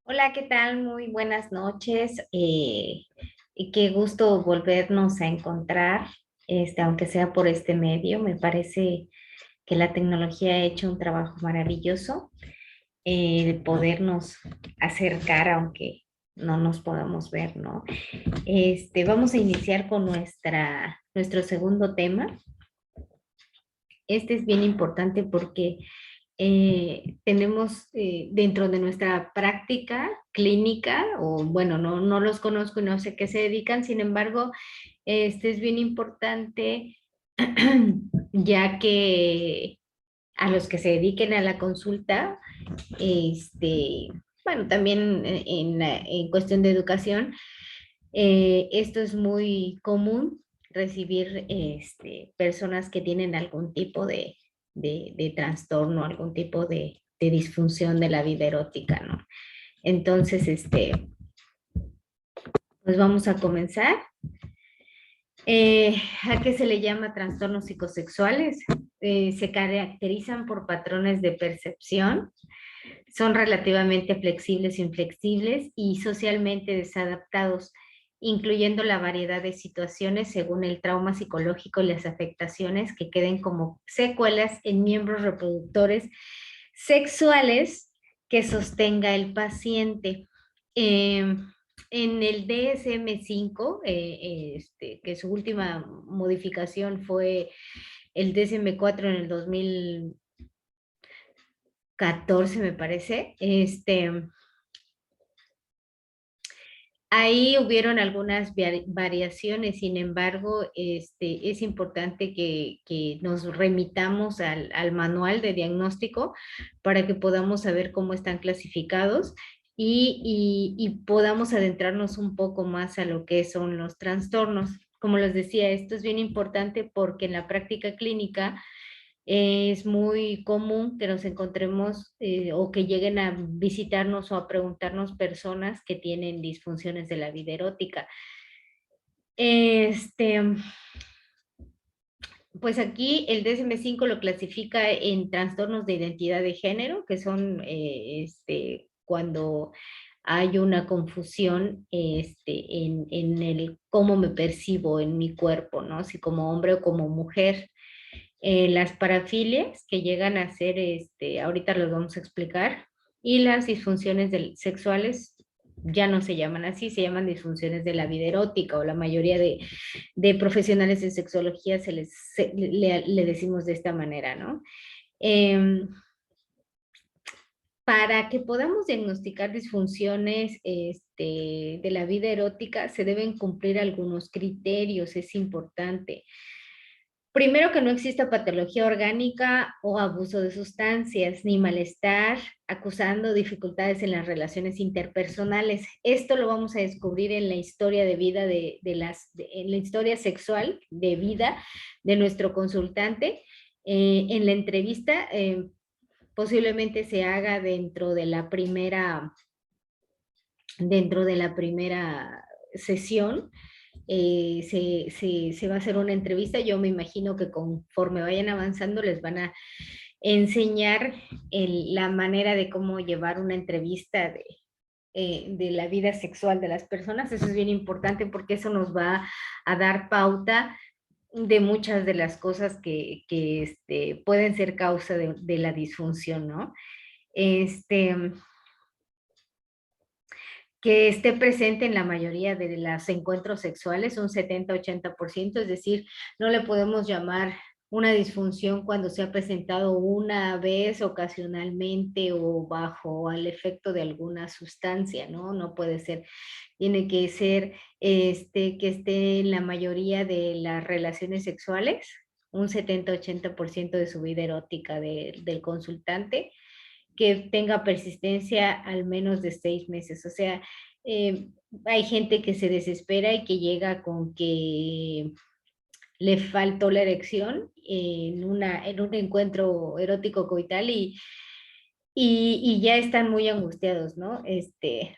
Hola, ¿qué tal? Muy buenas noches. Y qué gusto volvernos a encontrar, aunque sea por este medio. Me parece que la tecnología ha hecho un trabajo maravilloso de podernos acercar, aunque no nos podamos ver, ¿no? Vamos a iniciar con nuestro segundo tema. Este es bien importante porque tenemos dentro de nuestra práctica clínica, o bueno, no los conozco y no sé qué se dedican, sin embargo, este es bien importante ya que a los que se dediquen a la consulta, este, bueno, también en cuestión de educación, esto es muy común recibir personas que tienen algún tipo de trastorno, algún tipo de disfunción de la vida erótica, ¿no? Entonces, pues vamos a comenzar. ¿A qué se le llama trastornos psicosexuales? Se caracterizan por patrones de percepción, son relativamente flexibles e inflexibles y socialmente desadaptados, incluyendo la variedad de situaciones según el trauma psicológico y las afectaciones que queden como secuelas en miembros reproductores sexuales que sostenga el paciente. Eh, en el DSM-5, que su última modificación fue el DSM-4 en el 2014, me parece. Ahí hubieron algunas variaciones, sin embargo, es importante que nos remitamos al manual de diagnóstico para que podamos saber cómo están clasificados y podamos adentrarnos un poco más a lo que son los trastornos. Como les decía, esto es bien importante porque en la práctica clínica es muy común que nos encontremos o que lleguen a visitarnos o a preguntarnos personas que tienen disfunciones de la vida erótica. Este, pues aquí el DSM-5 lo clasifica en trastornos de identidad de género, que son cuando hay una confusión en el cómo me percibo en mi cuerpo, ¿no? Si como hombre o como mujer. Las parafilias que llegan a ser, ahorita los vamos a explicar, y las disfunciones sexuales ya no se llaman así, se llaman disfunciones de la vida erótica, o la mayoría de profesionales de sexología le decimos de esta manera, ¿no? Eh, para que podamos diagnosticar disfunciones de la vida erótica, se deben cumplir algunos criterios, es importante. Primero, que no exista patología orgánica o abuso de sustancias, ni malestar, acusando dificultades en las relaciones interpersonales. Esto lo vamos a descubrir en la historia de vida en la historia sexual de vida de nuestro consultante. En la entrevista, posiblemente se haga dentro de la primera sesión. Se va a hacer una entrevista. Yo me imagino que conforme vayan avanzando les van a enseñar la manera de cómo llevar una entrevista de la vida sexual de las personas. Eso es bien importante porque eso nos va a dar pauta de muchas de las cosas que pueden ser causa de la disfunción, ¿no? Este, que esté presente en la mayoría de los encuentros sexuales, un 70-80%, es decir, no le podemos llamar una disfunción cuando se ha presentado una vez ocasionalmente o bajo el efecto de alguna sustancia, ¿no? No puede ser, tiene que ser que esté en la mayoría de las relaciones sexuales, un 70-80% de su vida erótica del consultante, que tenga persistencia al menos de 6 meses. O sea, eh, hay gente que se desespera y que llega con que le faltó la erección en un encuentro erótico coital y ya están muy angustiados, ¿no?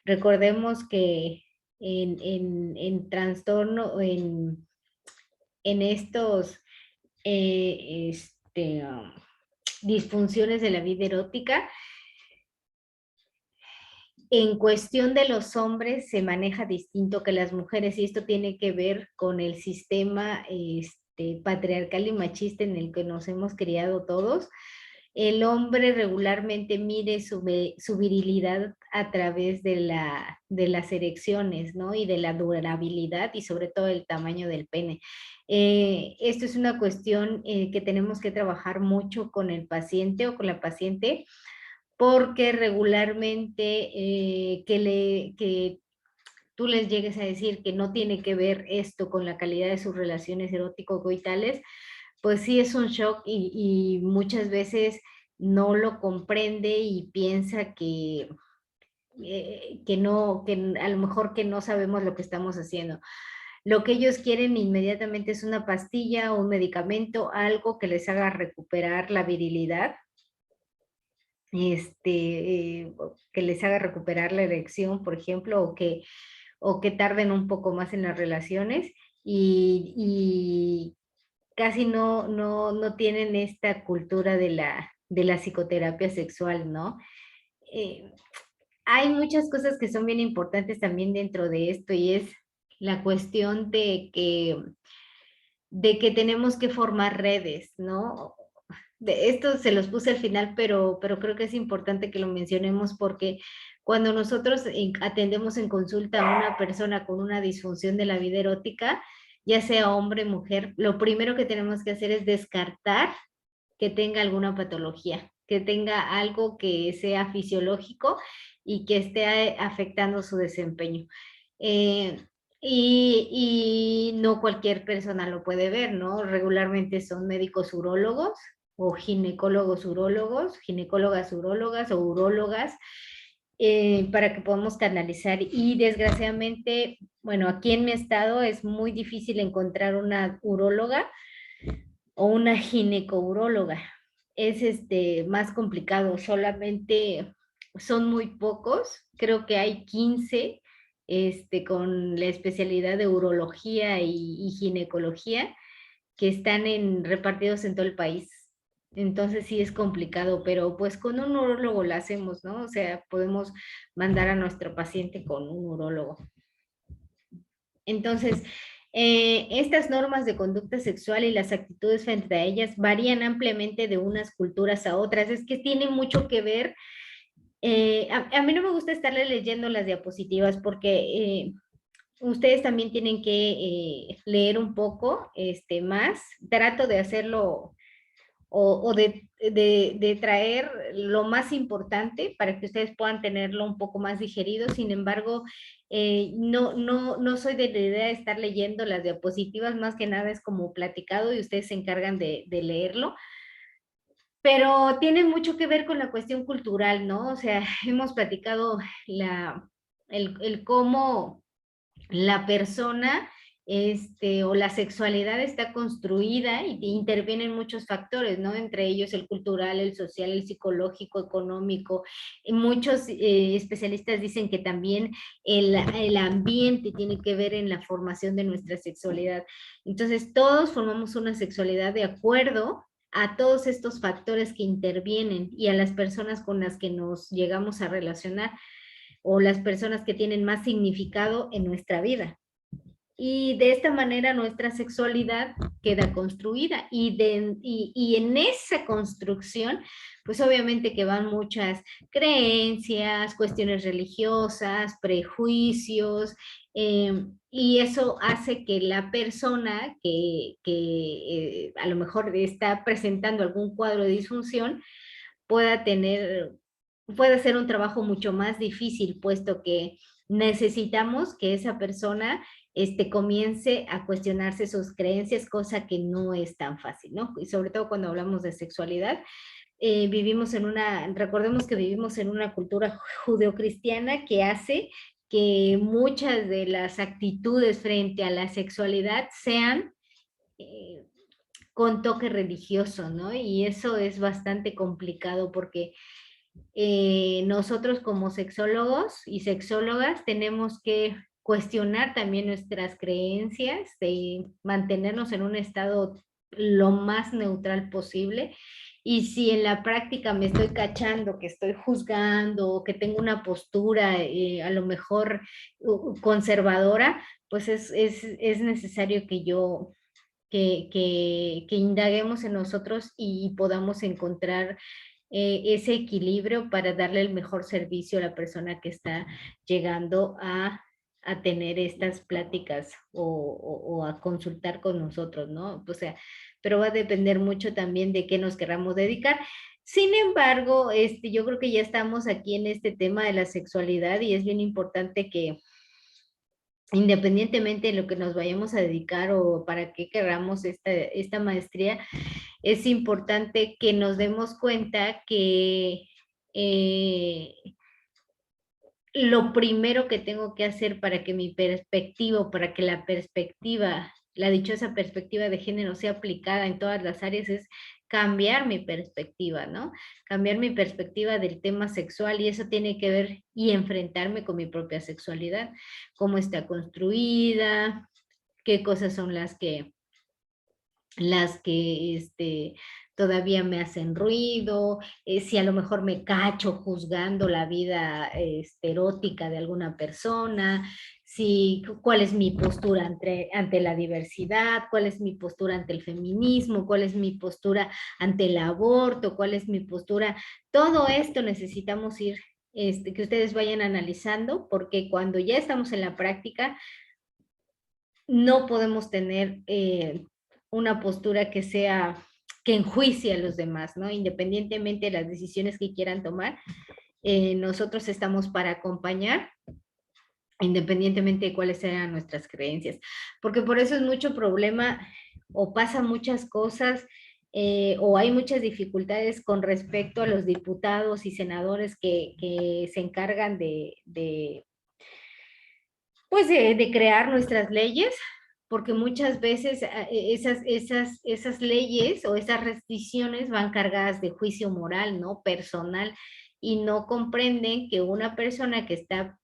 Recordemos que en trastorno, en estos disfunciones de la vida erótica, En cuestión de los hombres se maneja distinto que las mujeres y esto tiene que ver con el sistema patriarcal y machista en el que nos hemos criado todos. El hombre regularmente mide su virilidad a través de las erecciones, ¿no? Y de la durabilidad y sobre todo el tamaño del pene. Esto es una cuestión que tenemos que trabajar mucho con el paciente o con la paciente porque regularmente que tú les llegues a decir que no tiene que ver esto con la calidad de sus relaciones erótico-coitales, pues sí es un shock y muchas veces no lo comprende y piensa que no, que a lo mejor que no sabemos lo que estamos haciendo. Lo que ellos quieren inmediatamente es una pastilla o un medicamento, algo que les haga recuperar la virilidad, que les haga recuperar la erección, por ejemplo, o que tarden un poco más en las relaciones y casi no tienen esta cultura de la psicoterapia sexual, ¿no? Eh, Hay muchas cosas que son bien importantes también dentro de esto y es la cuestión de que tenemos que formar redes, ¿no? De esto se los puse al final, pero creo que es importante que lo mencionemos porque cuando nosotros atendemos en consulta a una persona con una disfunción de la vida erótica, ya sea hombre o mujer, lo primero que tenemos que hacer es descartar que tenga alguna patología, que tenga algo que sea fisiológico y que esté afectando su desempeño. Eh, y no cualquier persona lo puede ver, ¿no? Regularmente son médicos urólogos o ginecólogos urólogos, ginecólogas urólogas o urólogas, para que podamos canalizar. Y desgraciadamente, bueno, aquí en mi estado es muy difícil encontrar una uróloga o una ginecouróloga. Es más complicado, solamente son muy pocos, creo que hay 15 con la especialidad de urología y ginecología que están repartidos en todo el país. Entonces sí es complicado, pero pues con un urólogo lo hacemos, ¿no? O sea, podemos mandar a nuestro paciente con un urólogo. Entonces, estas normas de conducta sexual y las actitudes frente a ellas varían ampliamente de unas culturas a otras. Es que tiene mucho que ver. A mí no me gusta estarle leyendo las diapositivas porque ustedes también tienen que leer un poco más. Trato de hacerlo o de traer lo más importante para que ustedes puedan tenerlo un poco más digerido. Sin embargo, no soy de la idea de estar leyendo las diapositivas, más que nada es como platicado y ustedes se encargan de leerlo. Pero tiene mucho que ver con la cuestión cultural, ¿no? O sea, hemos platicado el cómo la persona o la sexualidad está construida y intervienen muchos factores, ¿no? Entre ellos el cultural, el social, el psicológico, económico. Y muchos especialistas dicen que también el ambiente tiene que ver en la formación de nuestra sexualidad. Entonces, todos formamos una sexualidad de acuerdo a todos estos factores que intervienen y a las personas con las que nos llegamos a relacionar o las personas que tienen más significado en nuestra vida. Y de esta manera nuestra sexualidad queda construida y en esa construcción, pues obviamente que van muchas creencias, cuestiones religiosas, prejuicios, y eso hace que la persona que a lo mejor está presentando algún cuadro de disfunción pueda puede ser un trabajo mucho más difícil, puesto que necesitamos que esa persona comience a cuestionarse sus creencias, cosa que no es tan fácil, ¿no? Y sobre todo cuando hablamos de sexualidad, recordemos que vivimos en una cultura judeocristiana que hace que muchas de las actitudes frente a la sexualidad sean eh, con toque religioso, ¿no? Y eso es bastante complicado porque nosotros como sexólogos y sexólogas tenemos que cuestionar también nuestras creencias, de mantenernos en un estado lo más neutral posible. Y si en la práctica me estoy cachando, que estoy juzgando, o que tengo una postura a lo mejor conservadora, pues es necesario que yo, que indaguemos en nosotros y podamos encontrar ese equilibrio para darle el mejor servicio a la persona que está llegando a tener estas pláticas o a consultar con nosotros, ¿no? O sea, pero va a depender mucho también de qué nos queramos dedicar. Sin embargo, yo creo que ya estamos aquí en este tema de la sexualidad y es bien importante que independientemente de lo que nos vayamos a dedicar o para qué queramos esta maestría, es importante que nos demos cuenta que eh, lo primero que tengo que hacer para que mi perspectiva, para que la perspectiva, la dichosa perspectiva de género sea aplicada en todas las áreas es cambiar mi perspectiva, ¿no? Cambiar mi perspectiva del tema sexual y eso tiene que ver y enfrentarme con mi propia sexualidad, cómo está construida, qué cosas son las que todavía me hacen ruido, si a lo mejor me cacho juzgando la vida erótica de alguna persona, si, cuál es mi postura ante la diversidad, cuál es mi postura ante el feminismo, cuál es mi postura ante el aborto, cuál es mi postura. Todo esto necesitamos ir, que ustedes vayan analizando, porque cuando ya estamos en la práctica, no podemos tener una postura que sea, que enjuicie a los demás, ¿no? Independientemente de las decisiones que quieran tomar, nosotros estamos para acompañar, independientemente de cuáles sean nuestras creencias, porque por eso es mucho problema o pasan muchas cosas o hay muchas dificultades con respecto a los diputados y senadores que se encargan pues de crear nuestras leyes, porque muchas veces esas leyes o esas restricciones van cargadas de juicio moral, ¿no? Personal, y no comprenden que una persona que está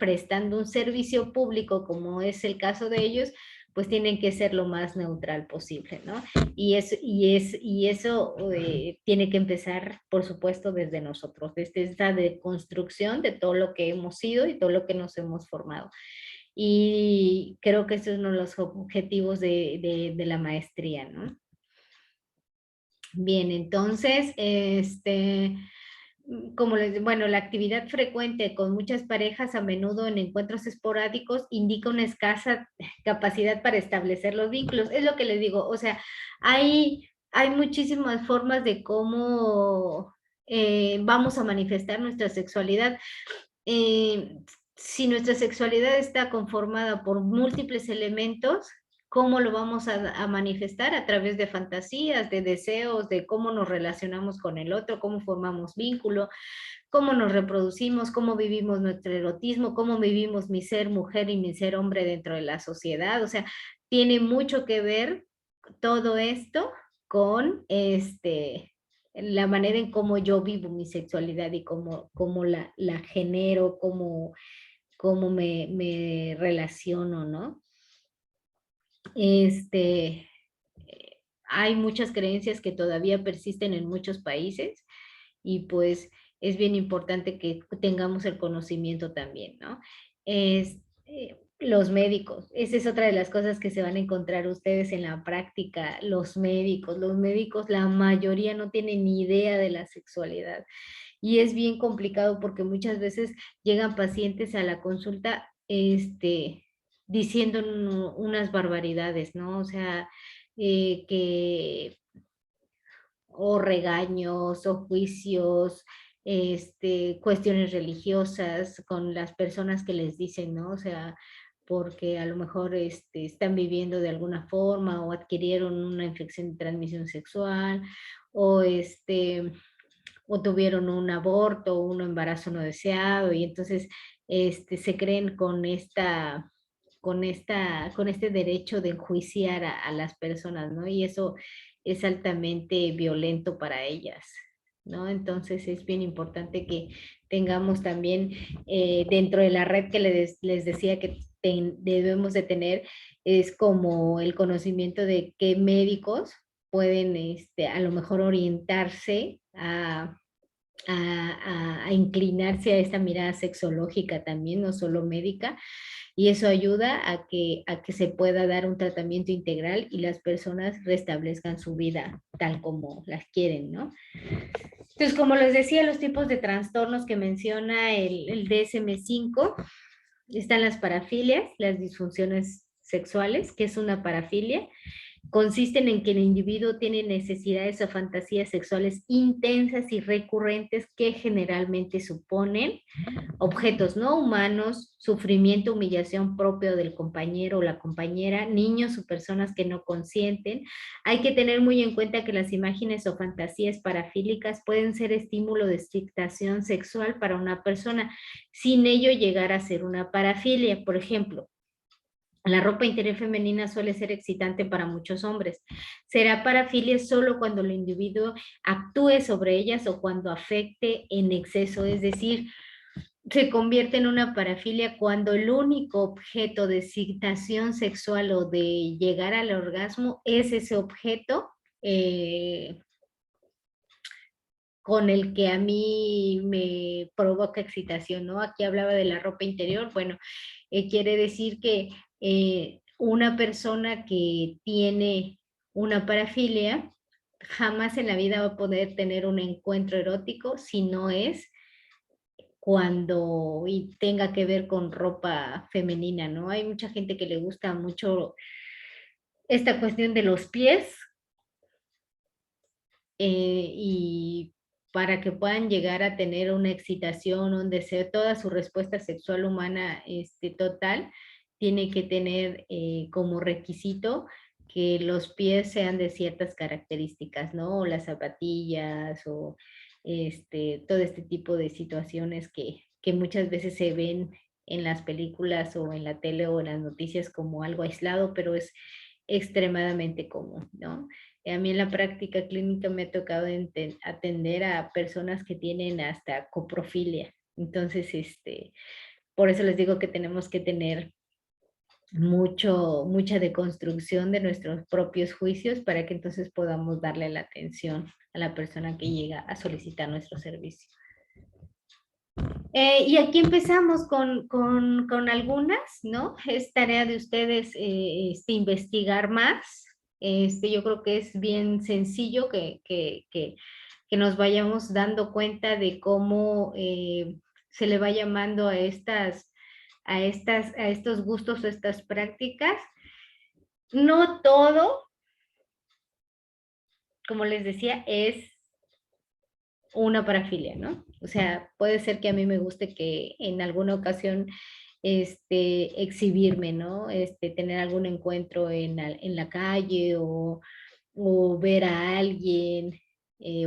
prestando un servicio público, como es el caso de ellos, pues tienen que ser lo más neutral posible, ¿no? Y eso tiene que empezar, por supuesto, desde nosotros, desde esta deconstrucción de todo lo que hemos sido y todo lo que nos hemos formado. Y creo que ese es uno de los objetivos de la maestría, ¿no? Bien, entonces, bueno, la actividad frecuente con muchas parejas, a menudo en encuentros esporádicos, indica una escasa capacidad para establecer los vínculos. Es lo que les digo, o sea, hay muchísimas formas de cómo vamos a manifestar nuestra sexualidad. Eh, si nuestra sexualidad está conformada por múltiples elementos, ¿cómo lo vamos a manifestar? A través de fantasías, de deseos, de cómo nos relacionamos con el otro, cómo formamos vínculo, cómo nos reproducimos, cómo vivimos nuestro erotismo, cómo vivimos mi ser mujer y mi ser hombre dentro de la sociedad. O sea, tiene mucho que ver todo esto con la manera en cómo yo vivo mi sexualidad y cómo la genero, cómo me relaciono, ¿no? Este, hay muchas creencias que todavía persisten en muchos países y pues es bien importante que tengamos el conocimiento también, ¿no? Los médicos, esa es otra de las cosas que se van a encontrar ustedes en la práctica, los médicos, la mayoría no tienen ni idea de la sexualidad y es bien complicado porque muchas veces llegan pacientes a la consulta, diciendo unas barbaridades, ¿no? O sea, que o regaños o juicios, cuestiones religiosas con las personas que les dicen, ¿no? O sea, porque a lo mejor están viviendo de alguna forma o adquirieron una infección de transmisión sexual o o tuvieron un aborto o un embarazo no deseado y entonces se creen con este derecho de enjuiciar a las personas, ¿no? Y eso es altamente violento para ellas, ¿no? Entonces es bien importante que tengamos también dentro de la red que les decía que debemos de tener es como el conocimiento de qué médicos pueden a lo mejor orientarse a inclinarse a esta mirada sexológica también, no solo médica, y eso ayuda a que se pueda dar un tratamiento integral y las personas restablezcan su vida tal como las quieren, ¿no? Entonces, como les decía, los tipos de trastornos que menciona el DSM-5 están las parafilias, las disfunciones sexuales, que es una parafilia, consisten en que el individuo tiene necesidades o fantasías sexuales intensas y recurrentes que generalmente suponen objetos no humanos, sufrimiento, humillación propio del compañero o la compañera, niños o personas que no consienten. Hay que tener muy en cuenta que las imágenes o fantasías parafílicas pueden ser estímulo de excitación sexual para una persona, sin ello llegar a ser una parafilia. Por ejemplo, la ropa interior femenina suele ser excitante para muchos hombres. Será parafilia solo cuando el individuo actúe sobre ellas o cuando afecte en exceso, es decir, se convierte en una parafilia cuando el único objeto de excitación sexual o de llegar al orgasmo es ese objeto con el que a mí me provoca excitación, ¿no? Aquí hablaba de la ropa interior, bueno, quiere decir que una persona que tiene una parafilia jamás en la vida va a poder tener un encuentro erótico si no es cuando y tenga que ver con ropa femenina, ¿no? Hay mucha gente que le gusta mucho esta cuestión de los pies y para que puedan llegar a tener una excitación, un deseo, toda su respuesta sexual humana total, tiene que tener como requisito que los pies sean de ciertas características, ¿no? O las zapatillas o todo este tipo de situaciones que muchas veces se ven en las películas o en la tele o en las noticias como algo aislado, pero es extremadamente común, ¿no? A mí en la práctica clínica me ha tocado atender a personas que tienen hasta coprofilia. Entonces, por eso les digo que tenemos que tener mucha deconstrucción de nuestros propios juicios para que entonces podamos darle la atención a la persona que llega a solicitar nuestro servicio. Y aquí empezamos con algunas, ¿no? Es tarea de ustedes investigar más. Yo creo que es bien sencillo que nos vayamos dando cuenta de cómo se le va llamando a estos gustos, a estas prácticas. No todo, como les decía, es una parafilia, ¿no? O sea, puede ser que a mí me guste que en alguna ocasión exhibirme, ¿no? Tener algún encuentro en la calle o ver a alguien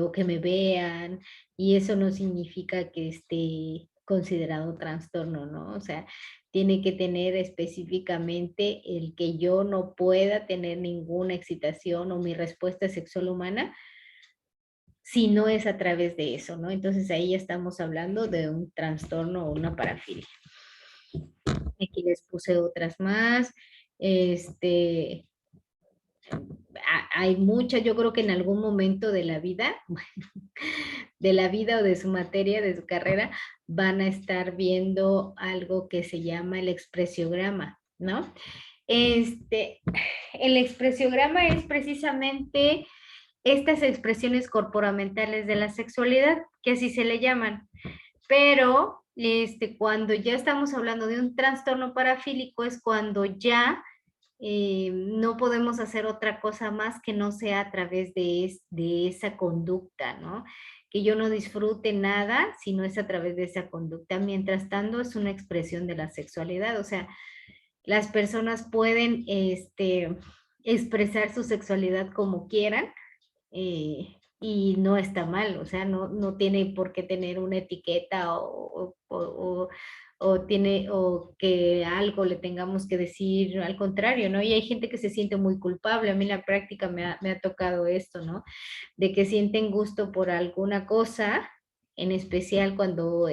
o que me vean, y eso no significa que esté considerado trastorno, ¿no? O sea, tiene que tener específicamente el que yo no pueda tener ninguna excitación o mi respuesta sexual humana si no es a través de eso, ¿no? Entonces ahí ya estamos hablando de un trastorno o una parafilia. Aquí les puse otras más. Hay muchas, yo creo que en algún momento de la vida, de la vida o de su materia, de su carrera, van a estar viendo algo que se llama el expresiograma, ¿no? El expresiograma es precisamente estas expresiones corporamentales de la sexualidad, que así se le llaman. Pero cuando ya estamos hablando de un trastorno parafílico es cuando ya no podemos hacer otra cosa más que no sea a través de esa conducta, ¿no? Que yo no disfrute nada si no es a través de esa conducta. Mientras tanto, es una expresión de la sexualidad, o sea, las personas pueden expresar su sexualidad como quieran, y no está mal, o sea, no tiene por qué tener una etiqueta o que algo le tengamos que decir, al contrario, ¿no? Y hay gente que se siente muy culpable, a mí en la práctica me ha tocado esto, ¿no? De que sienten gusto por alguna cosa, en especial cuando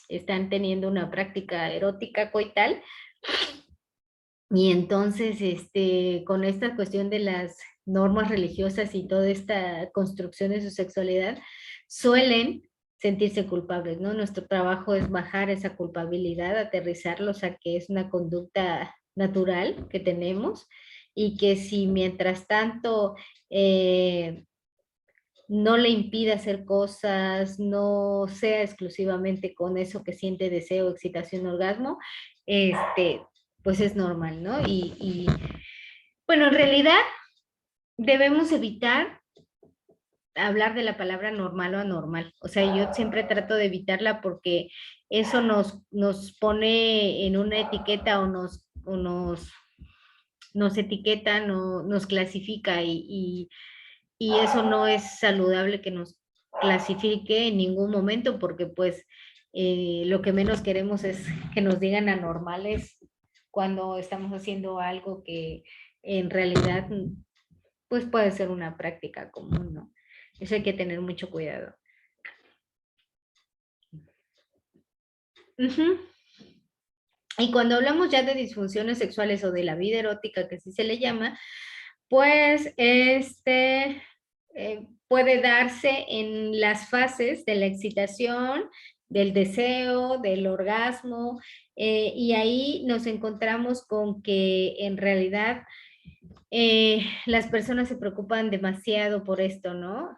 están teniendo una práctica erótica coital. Y entonces, con esta cuestión de las normas religiosas y toda esta construcción de su sexualidad, suelen sentirse culpables, ¿no? Nuestro trabajo es bajar esa culpabilidad, aterrizarlos a que es una conducta natural que tenemos y que si mientras tanto no le impida hacer cosas, no sea exclusivamente con eso que siente deseo, excitación, orgasmo, este, pues es normal, ¿no? Bueno, en realidad debemos evitar hablar de la palabra normal o anormal. O sea, yo siempre trato de evitarla porque eso nos pone en una etiqueta nos etiqueta, nos clasifica y eso no es saludable que nos clasifique en ningún momento porque pues lo que menos queremos es que nos digan anormales cuando estamos haciendo algo que en realidad pues puede ser una práctica común, ¿no? Eso hay que tener mucho cuidado. Uh-huh. Y cuando hablamos ya de disfunciones sexuales o de la vida erótica, que así se le llama, pues puede darse en las fases de la excitación, del deseo, del orgasmo, y ahí nos encontramos con que en realidad las personas se preocupan demasiado por esto, ¿no?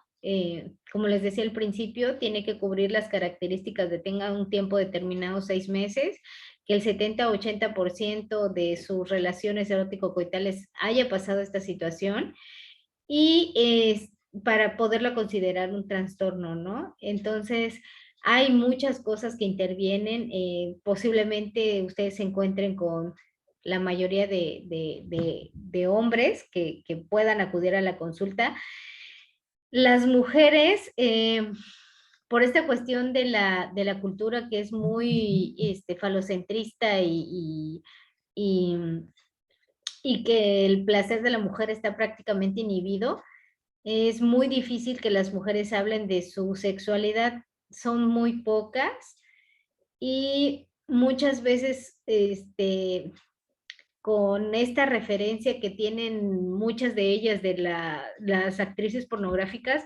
Como les decía al principio, tiene que cubrir las características de tenga un tiempo determinado, 6 meses, que el 70-80% de sus relaciones erótico-coitales haya pasado esta situación y para poderla considerar un trastorno, ¿no? Entonces, hay muchas cosas que intervienen, posiblemente ustedes se encuentren con la mayoría de hombres que puedan acudir a la consulta. Las mujeres, por esta cuestión de la cultura que es muy falocentrista y, y que el placer de la mujer está prácticamente inhibido, es muy difícil que las mujeres hablen de su sexualidad, son muy pocas y muchas veces con esta referencia que tienen muchas de ellas de las actrices pornográficas,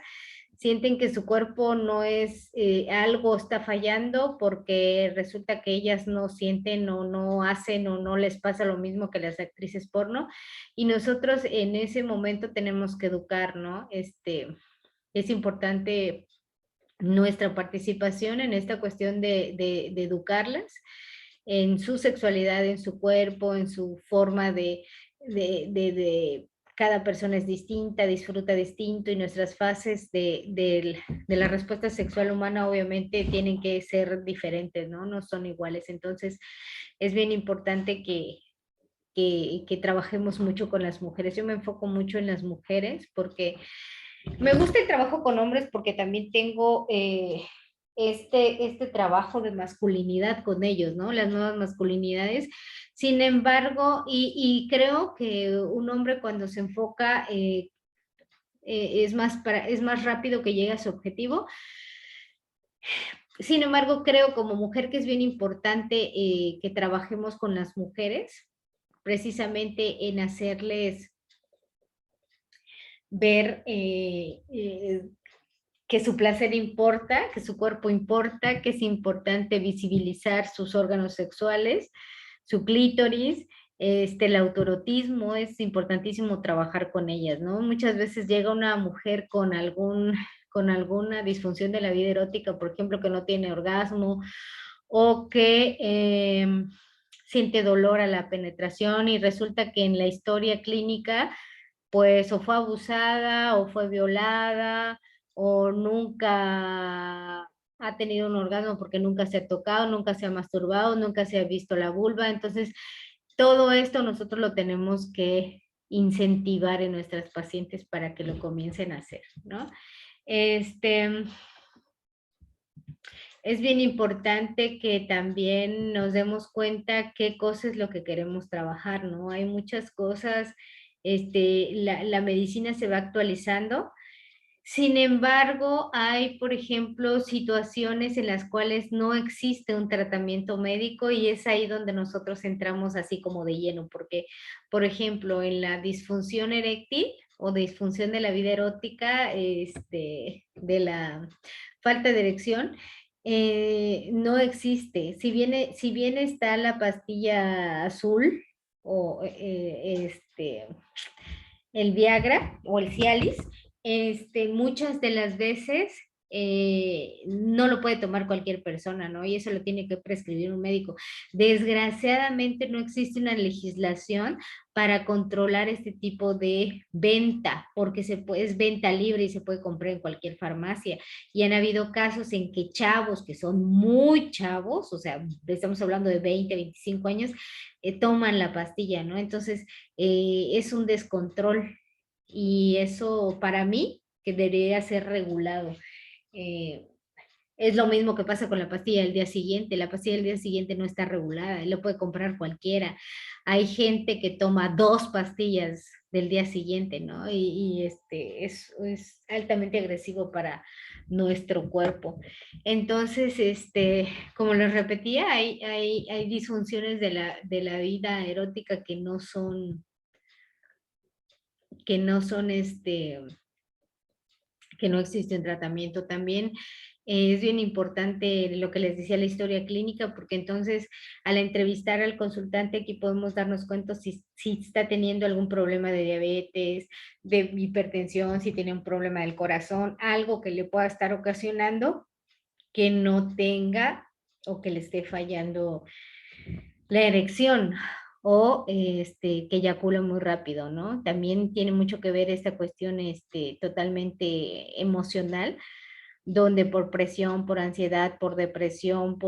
sienten que su cuerpo no es, algo está fallando porque resulta que ellas no sienten o no hacen o no les pasa lo mismo que las actrices porno y nosotros en ese momento tenemos que educar, ¿no? Es importante nuestra participación en esta cuestión de educarlas en su sexualidad, en su cuerpo, en su forma de cada persona es distinta, disfruta distinto y nuestras fases de la respuesta sexual humana obviamente tienen que ser diferentes, ¿no? No son iguales. Entonces, es bien importante que trabajemos mucho con las mujeres. Yo me enfoco mucho en las mujeres porque me gusta el trabajo con hombres porque también tengo este trabajo de masculinidad con ellos, ¿no? Las nuevas masculinidades. Sin embargo, y creo que un hombre cuando se enfoca es más rápido que llegue a su objetivo. Sin embargo, creo como mujer que es bien importante que trabajemos con las mujeres, precisamente en hacerles ver que su placer importa, que su cuerpo importa, que es importante visibilizar sus órganos sexuales, su clítoris, el autoerotismo, es importantísimo trabajar con ellas, ¿no? Muchas veces llega una mujer con alguna disfunción de la vida erótica, por ejemplo, que no tiene orgasmo o que siente dolor a la penetración y resulta que en la historia clínica pues o fue abusada o fue violada o nunca ha tenido un orgasmo porque nunca se ha tocado, nunca se ha masturbado, nunca se ha visto la vulva. Entonces, todo esto nosotros lo tenemos que incentivar en nuestras pacientes para que lo comiencen a hacer, ¿no? Es bien importante que también nos demos cuenta qué cosa es lo que queremos trabajar, ¿no? Hay muchas cosas, la medicina se va actualizando Sin embargo, hay, por ejemplo, situaciones en las cuales no existe un tratamiento médico y es ahí donde nosotros entramos así como de lleno, porque, por ejemplo, en la disfunción eréctil o disfunción de la vida erótica, de la falta de erección, no existe. Si bien está la pastilla azul o el Viagra o el Cialis, muchas de las veces no lo puede tomar cualquier persona, ¿no? Y eso lo tiene que prescribir un médico. Desgraciadamente no existe una legislación para controlar este tipo de venta, porque es venta libre y se puede comprar en cualquier farmacia. Y han habido casos en que chavos, que son muy chavos, o sea, estamos hablando de 20, 25 años, toman la pastilla, ¿no? Entonces, es un descontrol y eso para mí que debería ser regulado. Eh, es lo mismo que pasa con la pastilla del día siguiente. La pastilla del día siguiente no está regulada, lo puede comprar cualquiera. Hay gente que toma 2 pastillas del día siguiente, ¿no? Es altamente agresivo para nuestro cuerpo. Entonces, como les repetía, hay disfunciones de la vida erótica que no son que no existe un tratamiento. También es bien importante lo que les decía la historia clínica, porque entonces al entrevistar al consultante aquí podemos darnos cuenta si está teniendo algún problema de diabetes, de hipertensión, si tiene un problema del corazón, algo que le pueda estar ocasionando que no tenga o que le esté fallando la erección o que eyacula muy rápido, ¿no? También tiene mucho que ver esta cuestión totalmente emocional, donde por presión, por ansiedad, por depresión,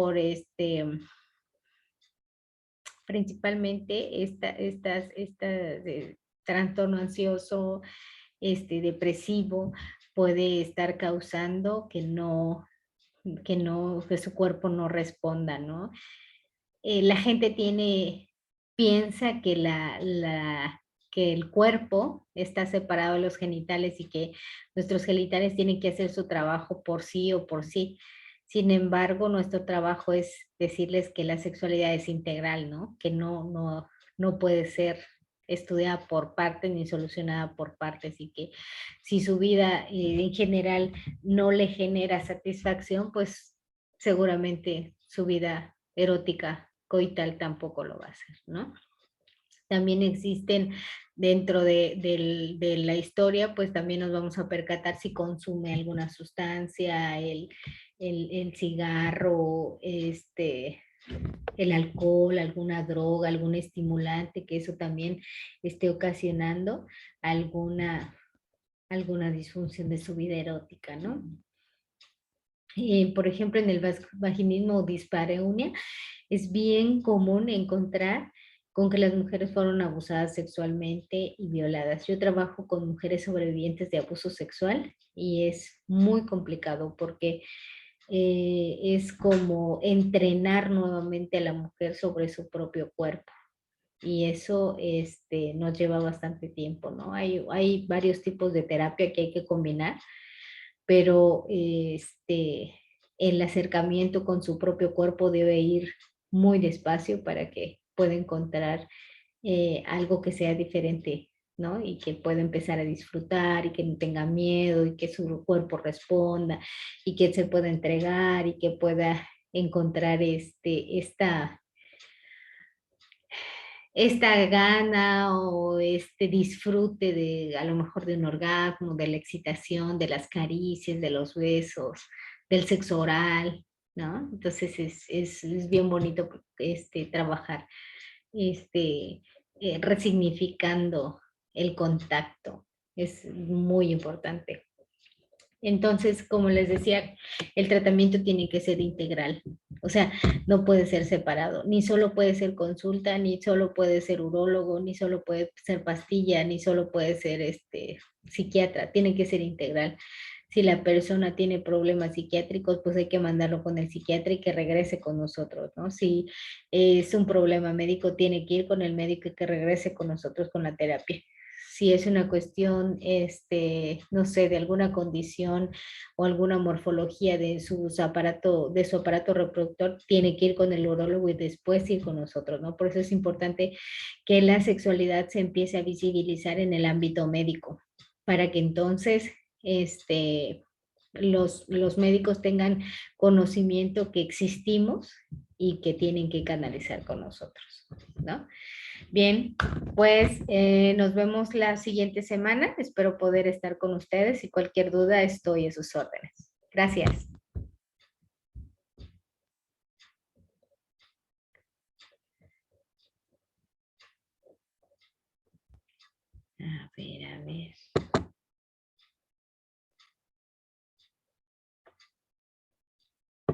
principalmente trastorno ansioso, depresivo, puede estar causando que su cuerpo no responda, ¿no? La gente piensa que el cuerpo está separado de los genitales y que nuestros genitales tienen que hacer su trabajo por sí o por sí. Sin embargo, nuestro trabajo es decirles que la sexualidad es integral, ¿no? Que no puede ser estudiada por partes ni solucionada por partes y que si su vida en general no le genera satisfacción, pues seguramente su vida erótica coital tampoco lo va a hacer, ¿no? También existen dentro de la historia, pues también nos vamos a percatar si consume alguna sustancia, el cigarro, el alcohol, alguna droga, algún estimulante, que eso también esté ocasionando alguna disfunción de su vida erótica, ¿no? Por ejemplo, en el vaginismo o dispareunia, es bien común encontrar con que las mujeres fueron abusadas sexualmente y violadas. Yo trabajo con mujeres sobrevivientes de abuso sexual y es muy complicado porque es como entrenar nuevamente a la mujer sobre su propio cuerpo. Y eso nos lleva bastante tiempo, ¿no? Hay varios tipos de terapia que hay que combinar, pero el acercamiento con su propio cuerpo debe ir muy despacio para que pueda encontrar algo que sea diferente, ¿no? Y que pueda empezar a disfrutar y que no tenga miedo y que su cuerpo responda y que se pueda entregar y que pueda encontrar esta gana o este disfrute de a lo mejor de un orgasmo, de la excitación, de las caricias, de los besos, del sexo oral, ¿no? Entonces es bien bonito trabajar resignificando el contacto. Es muy importante. Entonces, como les decía, el tratamiento tiene que ser integral, o sea, no puede ser separado, ni solo puede ser consulta, ni solo puede ser urólogo, ni solo puede ser pastilla, ni solo puede ser psiquiatra, tiene que ser integral. Si la persona tiene problemas psiquiátricos, pues hay que mandarlo con el psiquiatra y que regrese con nosotros, ¿no? Si es un problema médico, tiene que ir con el médico y que regrese con nosotros con la terapia. si es una cuestión, no sé, de alguna condición o alguna morfología de su aparato reproductor, tiene que ir con el urólogo y después ir con nosotros, ¿no? Por eso es importante que la sexualidad se empiece a visibilizar en el ámbito médico, para que entonces, los médicos tengan conocimiento que existimos y que tienen que canalizar con nosotros, ¿no? Bien, pues nos vemos la siguiente semana. Espero poder estar con ustedes y cualquier duda estoy a sus órdenes. Gracias. A ver.